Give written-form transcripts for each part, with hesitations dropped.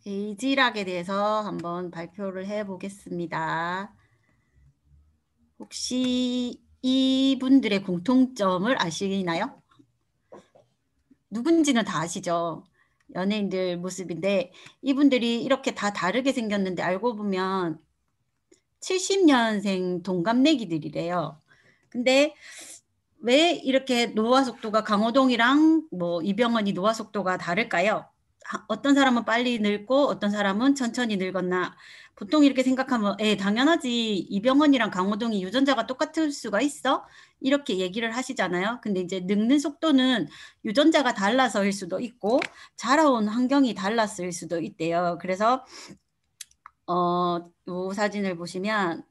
에이지락에 대해서 한번 발표를 해 보겠습니다. 혹시 이분들의 공통점을 아시나요? 누군지는 다 아시죠? 연예인들 모습인데 이분들이 이렇게 다 다르게 생겼는데 알고 보면 70년생 동갑내기들이래요. 근데 왜 이렇게 노화 속도가 강호동이랑 뭐 이병헌이 노화 속도가 다를까요? 어떤 사람은 빨리 늙고 어떤 사람은 천천히 늙었나? 보통 이렇게 생각하면 당연하지. 이병헌이랑 강호동이 유전자가 똑같을 수가 있어? 이렇게 얘기를 하시잖아요. 근데 이제 늙는 속도는 유전자가 달라서일 수도 있고 자라온 환경이 달랐을 수도 있대요. 그래서 요 사진을 보시면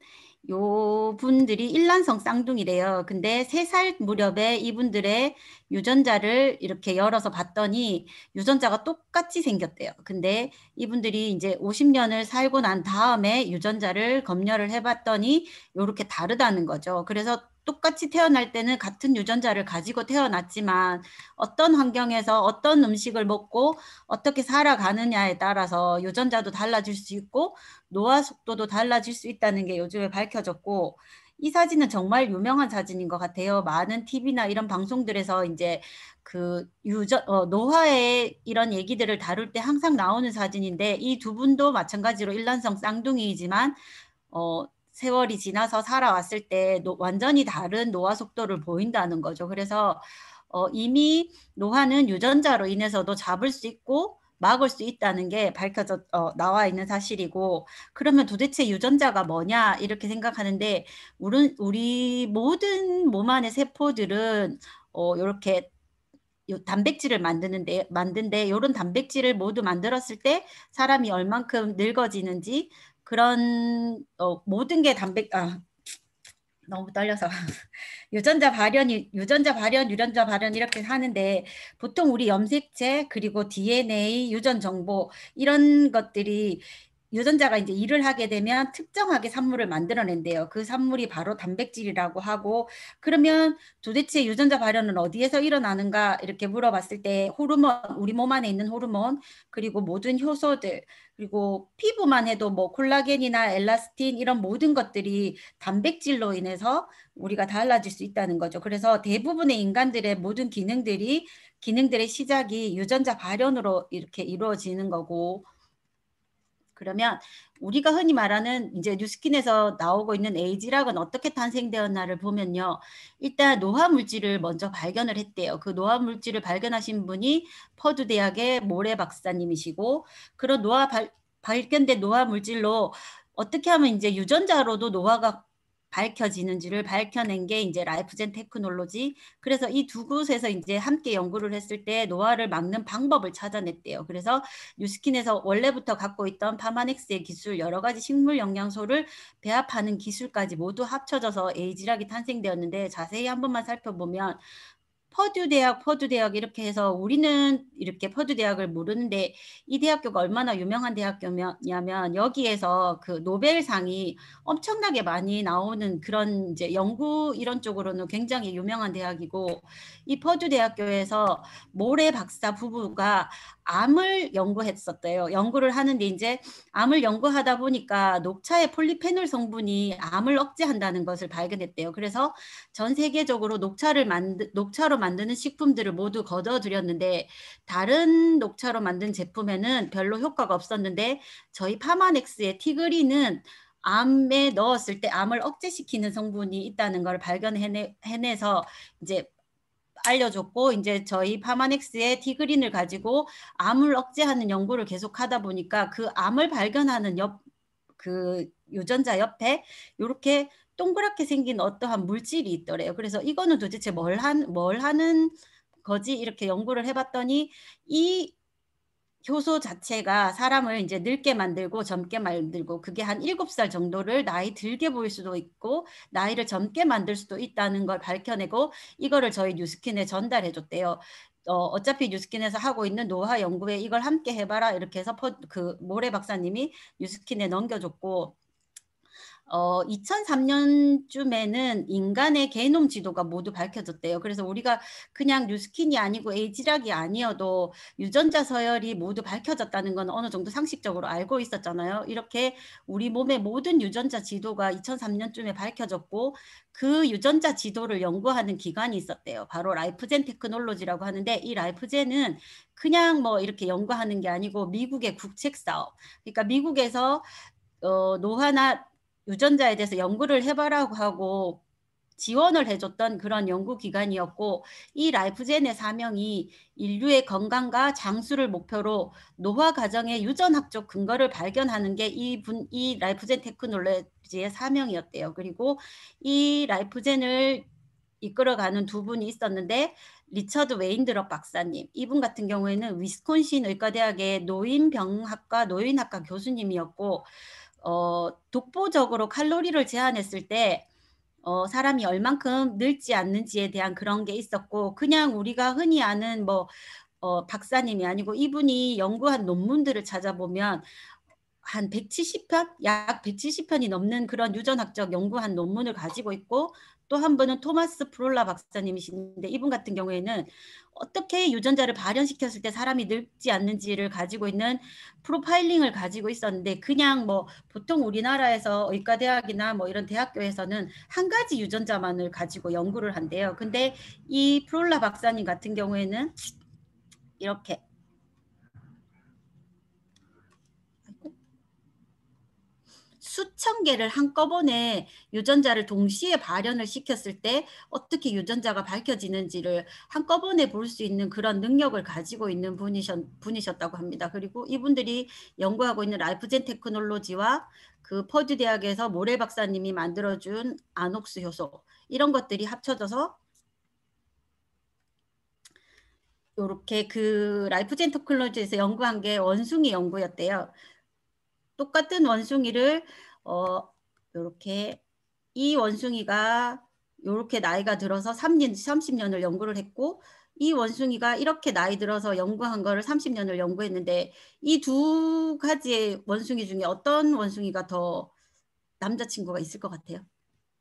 요 분들이 일란성 쌍둥이래요. 근데 3살 무렵에 이분들의 유전자를 이렇게 열어서 봤더니 유전자가 똑같이 생겼대요. 근데 이분들이 이제 50년을 살고 난 다음에 유전자를 검열을 해봤더니 요렇게 다르다는 거죠. 그래서 똑같이 태어날 때는 같은 유전자를 가지고 태어났지만 어떤 환경에서 어떤 음식을 먹고 어떻게 살아가느냐에 따라서 유전자도 달라질 수 있고 노화 속도도 달라질 수 있다는 게 요즘에 밝혀졌고, 이 사진은 정말 유명한 사진인 것 같아요. 많은 TV나 이런 방송들에서 이제 그 노화의 이런 얘기들을 다룰 때 항상 나오는 사진인데, 이 두 분도 마찬가지로 일란성 쌍둥이이지만 세월이 지나서 살아왔을 때 완전히 다른 노화 속도를 보인다는 거죠. 그래서 이미 노화는 유전자로 인해서도 잡을 수 있고 막을 수 있다는 게 나와 있는 사실이고, 그러면 도대체 유전자가 뭐냐 이렇게 생각하는데, 우리 모든 몸 안의 세포들은 이렇게 단백질을 만든데 이런 단백질을 모두 만들었을 때 사람이 얼만큼 늙어지는지, 그런 모든 게 너무 떨려서 유전자 발현, 유전자 발현 이렇게 하는데, 보통 우리 염색체 그리고 DNA, 유전 정보 이런 것들이 유전자가 이제 일을 하게 되면 특정하게 산물을 만들어낸대요. 그 산물이 바로 단백질이라고 하고, 그러면 도대체 유전자 발현은 어디에서 일어나는가 이렇게 물어봤을 때 호르몬, 우리 몸 안에 있는 호르몬, 그리고 모든 효소들, 그리고 피부만 해도 뭐 콜라겐이나 엘라스틴 이런 모든 것들이 단백질로 인해서 우리가 달라질 수 있다는 거죠. 그래서 대부분의 인간들의 모든 기능들의 시작이 유전자 발현으로 이렇게 이루어지는 거고, 그러면 우리가 흔히 말하는 이제 뉴스킨에서 나오고 있는 에이지락은 어떻게 탄생되었나를 보면요. 일단 노화 물질을 먼저 발견을 했대요. 그 노화 물질을 발견하신 분이 퍼두 대학의 모레 박사님이시고, 그런 발견된 노화 물질로 어떻게 하면 이제 유전자로도 노화가 밝혀지는지를 밝혀낸 게 이제 라이프젠 테크놀로지. 그래서 이 두 곳에서 이제 함께 연구를 했을 때 노화를 막는 방법을 찾아냈대요. 그래서 뉴스킨에서 원래부터 갖고 있던 파마넥스의 기술, 여러 가지 식물 영양소를 배합하는 기술까지 모두 합쳐져서 에이지락이 탄생되었는데, 자세히 한 번만 살펴보면 퍼듀 대학 이렇게 해서 우리는 이렇게 퍼듀 대학을 모르는데, 이 대학교가 얼마나 유명한 대학교냐면 여기에서 그 노벨상이 엄청나게 많이 나오는 그런 이제 연구 이런 쪽으로는 굉장히 유명한 대학이고, 이 퍼듀 대학교에서 모레 박사 부부가 암을 연구했었대요. 연구를 하는데 이제 암을 연구하다 보니까 녹차의 폴리페놀 성분이 암을 억제한다는 것을 발견했대요. 그래서 전 세계적으로 녹차로 만드는 식품들을 모두 걷어들였는데, 다른 녹차로 만든 제품에는 별로 효과가 없었는데 저희 파마넥스의 티그리는 암에 넣었을 때 암을 억제시키는 성분이 있다는 걸 발견해내서 이제 알려줬고, 이제 저희 파마넥스의 티그린을 가지고 암을 억제하는 연구를 계속하다 보니까 그 암을 발견하는 그 유전자 옆에 이렇게 동그랗게 생긴 어떠한 물질이 있더래요. 그래서 이거는 도대체 뭘 하는 거지 이렇게 연구를 해봤더니, 이 효소 자체가 사람을 이제 늙게 만들고 젊게 만들고, 그게 한 7살 정도를 나이 들게 보일 수도 있고 나이를 젊게 만들 수도 있다는 걸 밝혀내고, 이거를 저희 뉴스킨에 전달해 줬대요. 어차피 뉴스킨에서 하고 있는 노화 연구에 이걸 함께 해봐라 이렇게 해서 그 모래 박사님이 뉴스킨에 넘겨줬고, 2003년쯤에는 인간의 게놈 지도가 모두 밝혀졌대요. 그래서 우리가 그냥 뉴스킨이 아니고 에이지락이 아니어도 유전자 서열이 모두 밝혀졌다는 건 어느 정도 상식적으로 알고 있었잖아요. 이렇게 우리 몸의 모든 유전자 지도가 2003년쯤에 밝혀졌고 그 유전자 지도를 연구하는 기관이 있었대요. 바로 라이프젠 테크놀로지라고 하는데 이 라이프젠은 그냥 뭐 이렇게 연구하는 게 아니고 미국의 국책 사업. 그러니까 미국에서 노화나 유전자에 대해서 연구를 해봐라고 하고 지원을 해줬던 그런 연구기관이었고 이 라이프젠의 사명이 인류의 건강과 장수를 목표로 노화 과정의 유전학적 근거를 발견하는 게 이 라이프젠 테크놀로지의 사명이었대요. 그리고 이 라이프젠을 이끌어가는 두 분이 있었는데 리처드 웨인드럽 박사님, 이분 같은 경우에는 위스콘신 의과대학의 노인병학과 노인학과 교수님이었고 독보적으로 칼로리를 제한했을 때 사람이 얼만큼 늙지 않는지에 대한 그런 게 있었고 그냥 우리가 흔히 아는 뭐 박사님이 아니고 이분이 연구한 논문들을 찾아보면 한 170편? 약 170편이 넘는 그런 유전학적 연구한 논문을 가지고 있고 또 한 분은 토마스 프롤라 박사님이신데 이분 같은 경우에는 어떻게 유전자를 발현시켰을 때 사람이 늙지 않는지를 가지고 있는 프로파일링을 가지고 있었는데 그냥 뭐 보통 우리나라에서 의과대학이나 뭐 이런 대학교에서는 한 가지 유전자만을 가지고 연구를 한대요. 근데 이 프롤라 박사님 같은 경우에는 이렇게 수천 개를 한꺼번에 유전자를 동시에 발현을 시켰을 때 어떻게 유전자가 밝혀지는지를 한꺼번에 볼 수 있는 그런 능력을 가지고 있는 분이셨다고 합니다. 그리고 이분들이 연구하고 있는 라이프젠 테크놀로지와 그 퍼듀 대학에서 모렐 박사님이 만들어준 아녹스 효소 이런 것들이 합쳐져서 이렇게 그 라이프젠 테크놀로지에서 연구한 게 원숭이 연구였대요. 똑같은 원숭이를 이렇게 이 원숭이가 이렇게 나이가 들어서 30년을 연구를 했고 이 원숭이가 이렇게 나이 들어서 연구한 거를 30년을 연구했는데 이 두 가지의 원숭이 중에 어떤 원숭이가 더 남자친구가 있을 것 같아요?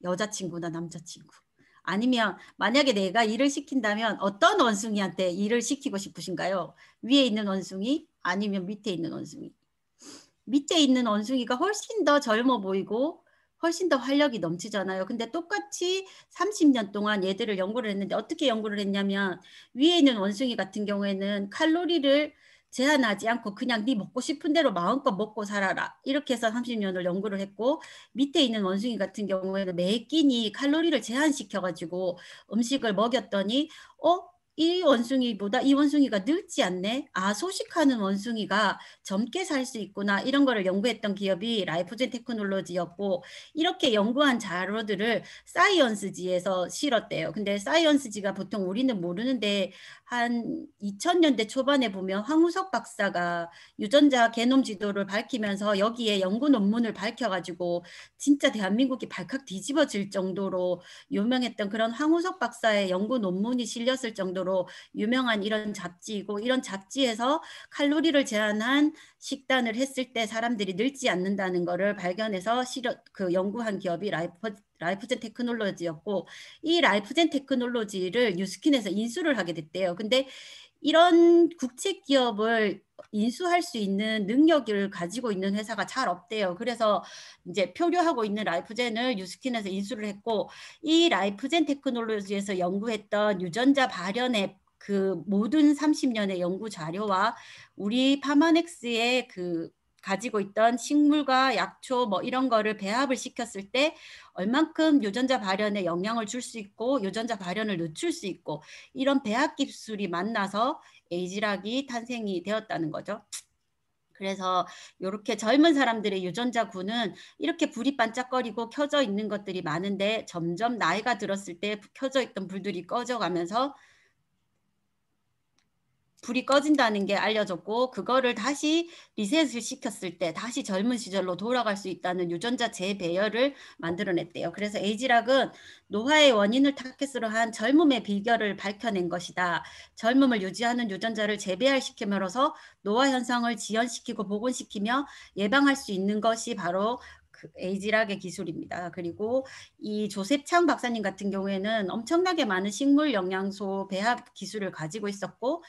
여자친구나 남자친구. 아니면 만약에 내가 일을 시킨다면 어떤 원숭이한테 일을 시키고 싶으신가요? 위에 있는 원숭이 아니면 밑에 있는 원숭이? 밑에 있는 원숭이가 훨씬 더 젊어 보이고 훨씬 더 활력이 넘치잖아요. 근데 똑같이 30년 동안 얘들을 연구를 했는데 어떻게 연구를 했냐면 위에 있는 원숭이 같은 경우에는 칼로리를 제한하지 않고 그냥 네 먹고 싶은 대로 마음껏 먹고 살아라. 이렇게 해서 30년을 연구를 했고 밑에 있는 원숭이 같은 경우에는 매 끼니 칼로리를 제한시켜가지고 음식을 먹였더니 이 원숭이보다 이 원숭이가 늙지 않네. 아, 소식하는 원숭이가 젊게 살 수 있구나. 이런 거를 연구했던 기업이 라이프젠 테크놀로지였고 이렇게 연구한 자료들을 사이언스지에서 실었대요. 근데 사이언스지가 보통 우리는 모르는데 한 2000년대 초반에 보면 황우석 박사가 유전자 게놈 지도를 밝히면서 여기에 연구 논문을 밝혀가지고 진짜 대한민국이 발칵 뒤집어질 정도로 유명했던 그런 황우석 박사의 연구 논문이 실렸을 정도로 유명한 이런 잡지이고 이런 잡지에서 칼로리를 제한한 식단을 했을 때 사람들이 늙지 않는다는 것을 발견해서 그 연구한 기업이 라이프젠 테크놀로지였고 이 라이프젠 테크놀로지를 뉴스킨에서 인수를 하게 됐대요. 근데 이런 국책 기업을 인수할 수 있는 능력을 가지고 있는 회사가 잘 없대요. 그래서 이제 표류하고 있는 라이프젠을 뉴스킨에서 인수를 했고 이 라이프젠 테크놀로지에서 연구했던 유전자 발현의 그 모든 30년의 연구 자료와 우리 파마넥스의 그 가지고 있던 식물과 약초 뭐 이런 거를 배합을 시켰을 때 얼만큼 유전자 발현에 영향을 줄 수 있고 유전자 발현을 늦출 수 있고 이런 배합 기술이 만나서 에이지락이 탄생이 되었다는 거죠. 그래서 이렇게 젊은 사람들의 유전자군은 이렇게 불이 반짝거리고 켜져 있는 것들이 많은데 점점 나이가 들었을 때 켜져 있던 불들이 꺼져가면서 불이 꺼진다는 게 알려졌고 그거를 다시 리셋을 시켰을 때 다시 젊은 시절로 돌아갈 수 있다는 유전자 재배열을 만들어냈대요. 그래서 에이지락은 노화의 원인을 타겟으로 한 젊음의 비결을 밝혀낸 것이다. 젊음을 유지하는 유전자를 재배열시킴으로써 노화 현상을 지연시키고 복원시키며 예방할 수 있는 것이 바로 그 에이지락의 기술입니다. 그리고 이 조셉 창 박사님 같은 경우에는 엄청나게 많은 식물 영양소 배합 기술을 가지고 있었고,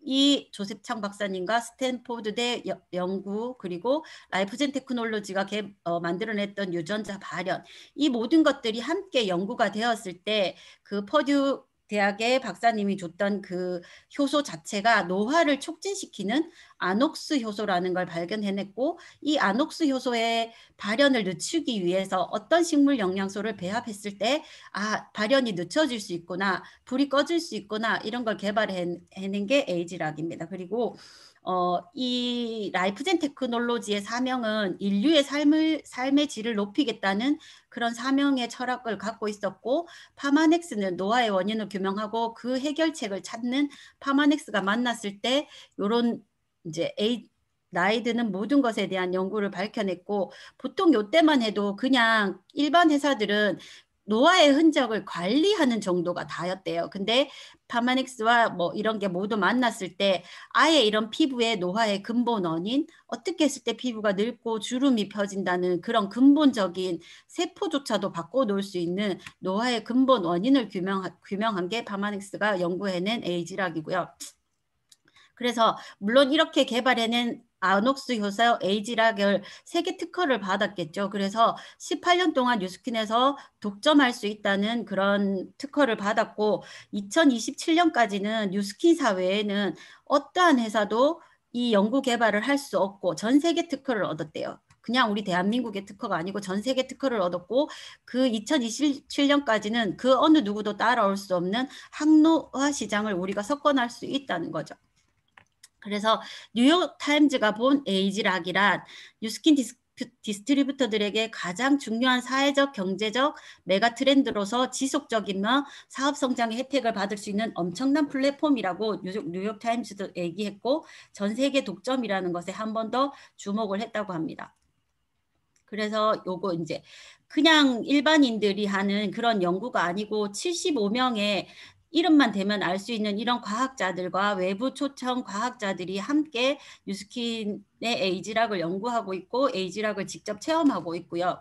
이 조셉 창 박사님과 스탠포드대 연구, 그리고 라이프젠 테크놀로지가 만들어냈던 유전자 발현, 이 모든 것들이 함께 연구가 되었을 때 그 퍼듀 대학의 박사님이 줬던 그 효소 자체가 노화를 촉진시키는 아녹스 효소라는 걸 발견해냈고, 이 아녹스 효소의 발현을 늦추기 위해서 어떤 식물 영양소를 배합했을 때 발현이 늦춰질 수 있구나, 불이 꺼질 수 있구나, 이런 걸 개발해낸 게 에이지락입니다. 그리고 이 라이프젠 테크놀로지의 사명은 인류의 삶의 질을 높이겠다는 그런 사명의 철학을 갖고 있었고, 파마넥스는 노화의 원인을 규명하고 그 해결책을 찾는 파마넥스가 만났을 때 요런 이제 나이 드는 모든 것에 대한 연구를 밝혀냈고, 보통 요때만 해도 그냥 일반 회사들은 노화의 흔적을 관리하는 정도가 다였대요. 근데 파마닉스와 뭐 이런 게 모두 만났을 때 아예 이런 피부의 노화의 근본 원인, 어떻게 했을 때 피부가 늙고 주름이 펴진다는 그런 근본적인 세포조차도 바꿔놓을 수 있는 노화의 근본 원인을 규명한 게 파마닉스가 연구해낸 에이지락이고요. 그래서 물론 이렇게 개발해낸 아녹스 효소 에이지락을 세계 특허를 받았겠죠. 그래서 18년 동안 뉴스킨에서 독점할 수 있다는 그런 특허를 받았고, 2027년까지는 뉴스킨사 외에는 어떠한 회사도 이 연구 개발을 할 수 없고 전 세계 특허를 얻었대요. 그냥 우리 대한민국의 특허가 아니고 전 세계 특허를 얻었고, 그 2027년까지는 그 어느 누구도 따라올 수 없는 항노화 시장을 우리가 석권할 수 있다는 거죠. 그래서 뉴욕 타임즈가 본 에이지락이란 뉴스킨 디스트리뷰터들에게 가장 중요한 사회적, 경제적 메가 트렌드로서 지속적이며 사업 성장의 혜택을 받을 수 있는 엄청난 플랫폼이라고 뉴욕 타임즈도 얘기했고, 전 세계 독점이라는 것에 한 번 더 주목을 했다고 합니다. 그래서 요거 이제 그냥 일반인들이 하는 그런 연구가 아니고 75명의 이름만 대면 알 수 있는 이런 과학자들과 외부 초청 과학자들이 함께 뉴스킨의 에이지락을 연구하고 있고 에이지락을 직접 체험하고 있고요.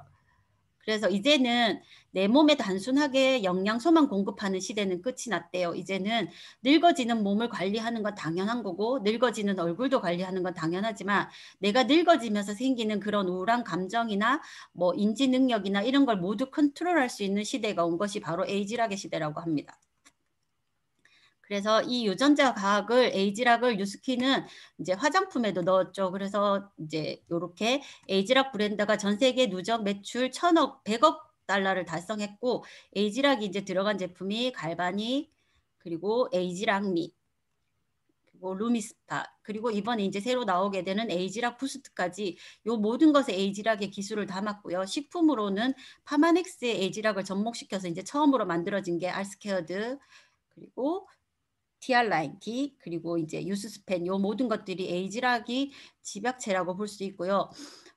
그래서 이제는 내 몸에 단순하게 영양소만 공급하는 시대는 끝이 났대요. 이제는 늙어지는 몸을 관리하는 건 당연한 거고, 늙어지는 얼굴도 관리하는 건 당연하지만, 내가 늙어지면서 생기는 그런 우울한 감정이나 뭐 인지 능력이나 이런 걸 모두 컨트롤할 수 있는 시대가 온 것이 바로 에이지락의 시대라고 합니다. 그래서 이 유전자 과학을 에이지락을 뉴스킨은 이제 화장품에도 넣었죠. 그래서 이제 이렇게 에이지락 브랜드가 전 세계 누적 매출 1,100억 달러를 달성했고, 에이지락이 이제 들어간 제품이 갈바닉, 그리고 에이지락미, 그리고 루미스파, 그리고 이번에 이제 새로 나오게 되는 에이지락 부스트까지 요 모든 것에 에이지락의 기술을 담았고요. 식품으로는 파마넥스의 에이지락을 접목시켜서 이제 처음으로 만들어진 게 알스케어드, 그리고 티알라인티, 그리고 이제 유스스펜, 요 모든 것들이 에이지락이 집약체라고 볼 수 있고요.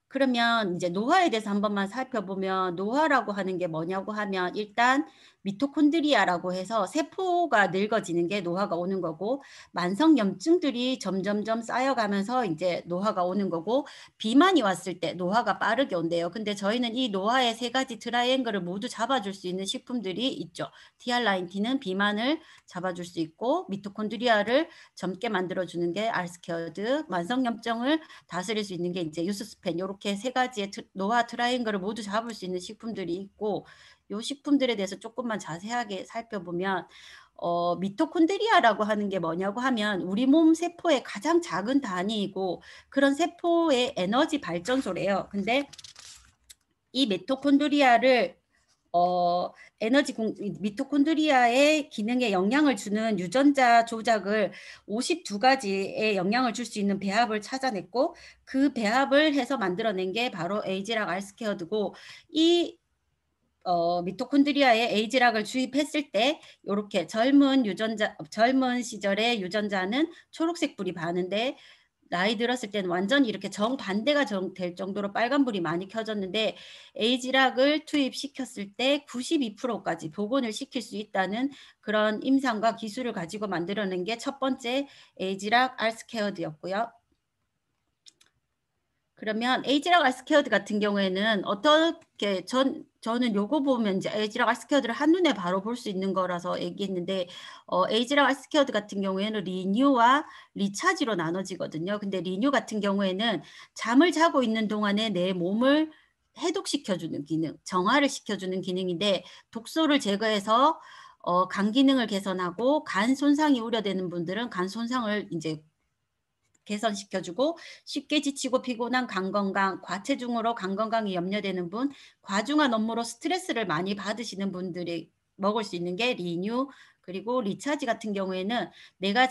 그러면 이제 노화에 대해서 한 번만 살펴보면, 노화라고 하는 게 뭐냐고 하면 일단 미토콘드리아라고 해서 세포가 늙어지는 게 노화가 오는 거고, 만성 염증들이 점점점 쌓여가면서 이제 노화가 오는 거고, 비만이 왔을 때 노화가 빠르게 온대요. 근데 저희는 이 노화의 세 가지 트라이앵글을 모두 잡아줄 수 있는 식품들이 있죠. 티알라인티는 비만을 잡아줄 수 있고, 미토콘드리아를 젊게 만들어주는 게 알스케어드, 만성 염증을 다스릴 수 있는 게 이제 유스스펜, 이렇게 세 가지의 노화 트라이앵글을 모두 잡을 수 있는 식품들이 있고, 이 식품들에 대해서 조금만 자세하게 살펴보면, 미토콘드리아라고 하는 게 뭐냐고 하면 우리 몸 세포의 가장 작은 단위이고 그런 세포의 에너지 발전소래요. 근데 이 미토콘드리아를 미토콘드리아의 기능에 영향을 주는 유전자 조작을 52가지의 영향을 줄 수 있는 배합을 찾아냈고, 그 배합을 해서 만들어낸 게 바로 에이지락 알스케어드고, 이 미토콘드리아에 에이지락을 주입했을 때 이렇게 젊은 시절의 유전자는 초록색 불이 바는데, 나이 들었을 때는 완전히 이렇게 정반대가 될 정도로 빨간불이 많이 켜졌는데, 에이지락을 투입시켰을 때 92%까지 복원을 시킬 수 있다는 그런 임상과 기술을 가지고 만들어낸 게 첫 번째 에이지락 알스케어드였고요. 그러면 에이지락 알스케어드 같은 경우에는 어떻게 저는 요거 보면 이제 에이지락 알스케어드를 한눈에 바로 볼 수 있는 거라서 얘기했는데 에이지락 알스케어드 같은 경우에는 리뉴와 리차지로 나눠지거든요. 근데 리뉴 같은 경우에는 잠을 자고 있는 동안에 내 몸을 해독시켜 주는 기능, 정화를 시켜 주는 기능인데 독소를 제거해서 간 기능을 개선하고 간 손상이 우려되는 분들은 간 손상을 인제 개선시켜주고 쉽게 지치고 피곤한 간 건강, 과체중으로 간 건강이 염려되는 분, 과중한 업무로 스트레스를 많이 받으시는 분들이 먹을 수 있는 게 리뉴 그리고 리차지 같은 경우에는 내가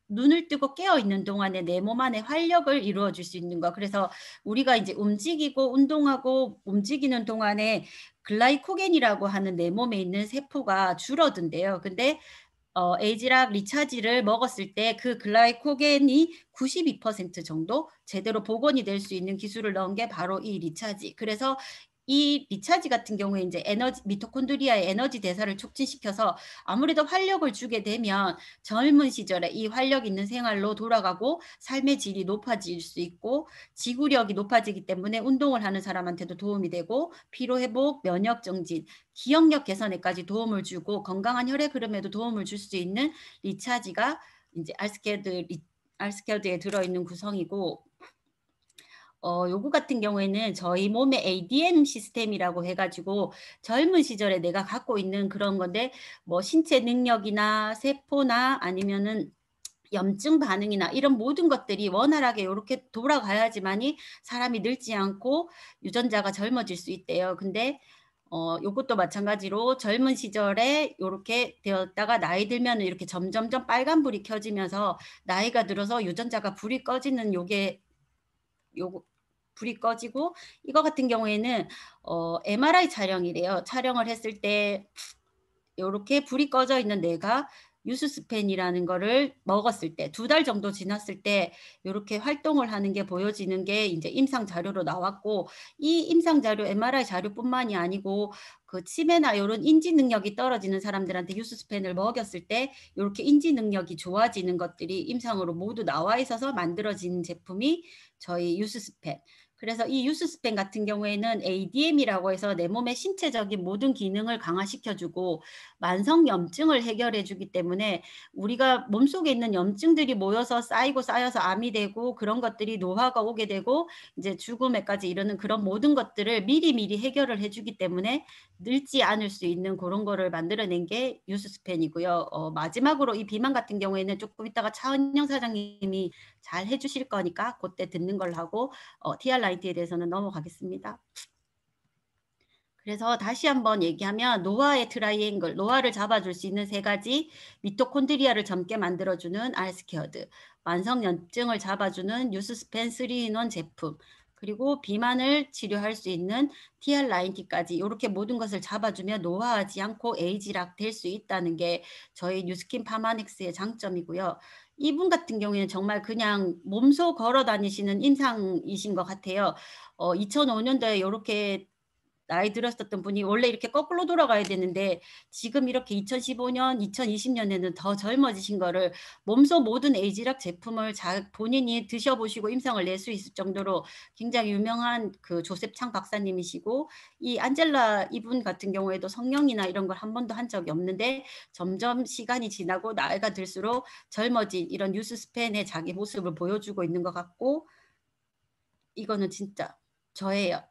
눈을 뜨고 깨어 있는 동안에 내 몸 안에 활력을 이루어 줄 수 있는 거. 그래서 우리가 이제 움직이고 운동하고 움직이는 동안에 글라이코겐이라고 하는 내 몸에 있는 세포가 줄어든대요. 근데 에이지락 리차지를 먹었을 때 그 글라이코겐이 92% 정도 제대로 복원이 될 수 있는 기술을 넣은 게 바로 이 리차지. 그래서 이 리차지 같은 경우에 인제 미토콘드리아의 에너지 대사를 촉진시켜서 아무래도 활력을 주게 되면 젊은 시절에 이 활력 있는 생활로 돌아가고 삶의 질이 높아질 수 있고 지구력이 높아지기 때문에 운동을 하는 사람한테도 도움이 되고 피로 회복, 면역 정진, 기억력 개선에까지 도움을 주고 건강한 혈액 흐름에도 도움을 줄 수 있는 리차지가 인제 알스케어드에 들어있는 구성이고 요거 같은 경우에는 저희 몸의 ADM 시스템이라고 해 가지고 젊은 시절에 내가 갖고 있는 그런 건데 뭐 신체 능력이나 세포나 아니면은 염증 반응이나 이런 모든 것들이 원활하게 요렇게 돌아가야지만이 사람이 늙지 않고 유전자가 젊어질 수 있대요. 근데 요것도 마찬가지로 젊은 시절에 요렇게 되었다가 나이 들면은 이렇게 점점점 빨간불이 켜지면서 나이가 들어서 유전자가 불이 꺼지는 요게 요거 불이 꺼지고 이거 같은 경우에는 MRI 촬영이래요. 촬영을 했을 때 요렇게 불이 꺼져 있는 뇌가 유스스펜이라는 거를 먹었을 때 2달 정도 지났을 때 요렇게 활동을 하는 게 보여지는 게 인제 임상 자료로 나왔고 이 임상 자료 MRI 자료뿐만이 아니고 그 치매나 요런 인지 능력이 떨어지는 사람들한테 유스스펜을 먹였을 때 요렇게 인지 능력이 좋아지는 것들이 임상으로 모두 나와 있어서 만들어진 제품이 저희 유스스펜. 그래서 이 유스스펜 같은 경우에는 ADM이라고 해서 내 몸의 신체적인 모든 기능을 강화시켜 주고 만성 염증을 해결해 주기 때문에 우리가 몸속에 있는 염증들이 모여서 쌓이고 쌓여서 암이 되고 그런 것들이 노화가 오게 되고 이제 죽음에까지 이르는 그런 모든 것들을 미리미리 해결을 해 주기 때문에 늙지 않을 수 있는 고런 거를 만들어낸 게 유스스펜이고요. 마지막으로 이 비만 같은 경우에는 쪼끔 이따가 차은영 사장님이 잘 해 주실 거니까 고때 듣는 걸로 하고 TR 라이트에 대해서는 넘어가겠습니다. 그래서 다시 한번 얘기하면 노화의 트라이앵글, 노화를 잡아줄 수 있는 3가지 미토콘드리아를 젊게 만들어주는 알스케어드, 만성염증을 잡아주는 뉴스스펜 3인원 제품, 그리고 비만을 치료할 수 있는 TR9T까지 요렇게 모든 것을 잡아주면 노화하지 않고 에이지락 될 수 있다는 게 저희 뉴스킨 파마넥스의 장점이고요. 이분 같은 경우에는 정말 그냥 몸소 걸어 다니시는 인상이신 것 같아요. 2005년도에 요렇게 나이 들었었던 분이 원래 이렇게 거꾸로 돌아가야 되는데 지금 이렇게 2015년, 2020년에는 더 젊어지신 거를 몸소 모든 에이지락 제품을 본인이 드셔 보시고 임상을 낼 수 있을 정도로 굉장히 유명한 그 조셉 창 박사님이시고 이 안젤라 이분 같은 경우에도 성형이나 이런 걸 한 번도 한 적이 없는데 점점 시간이 지나고 나이가 들수록 젊어진 이런 뉴스스팬의 자기 모습을 보여주고 있는 것 같고 이거는 진짜 저예요.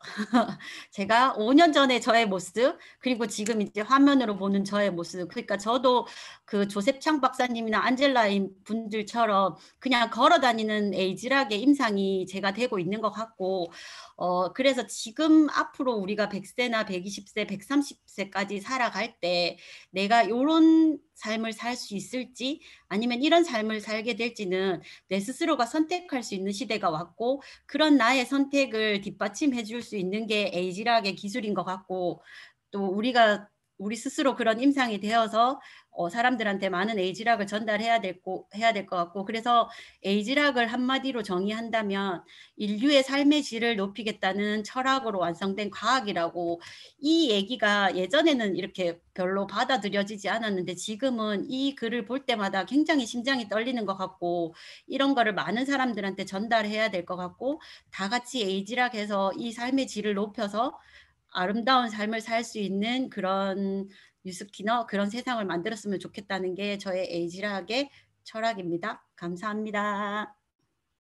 제가 5년 전에 저의 모습 그리고 지금 이제 화면으로 보는 저의 모습 그러니까 저도 그 조셉 창 박사님이나 안젤라인 분들처럼 그냥 걸어 다니는 에이지락의 임상이 제가 되고 있는 것 같고 그래서 지금 앞으로 우리가 100 세나 120 세, 130 세까지 살아갈 때 내가 요런 삶을 살 수 있을지 아니면 이런 삶을 살게 될지는 내 스스로가 선택할 수 있는 시대가 왔고 그런 나의 선택을 뒷받침해 줄 수 있는 게 에이지락의 기술인 것 같고 또 우리 스스로 그런 임상이 되어서 사람들한테 많은 에이즈락을 전달해야 해야 될 것 같고, 그래서 에이즈락을 한마디로 정의한다면 인류의 삶의 질을 높이겠다는 철학으로 완성된 과학이라고. 이 얘기가 예전에는 이렇게 별로 받아들여지지 않았는데 지금은 이 글을 볼 때마다 굉장히 심장이 떨리는 것 같고, 이런 거를 많은 사람들한테 전달해야 될 것 같고, 다 같이 에이즈락해서 이 삶의 질을 높여서 아름다운 삶을 살 수 있는 그런 뉴스키너, 그런 세상을 만들었으면 좋겠다는 게 저의 에이즈락의 철학입니다. 감사합니다.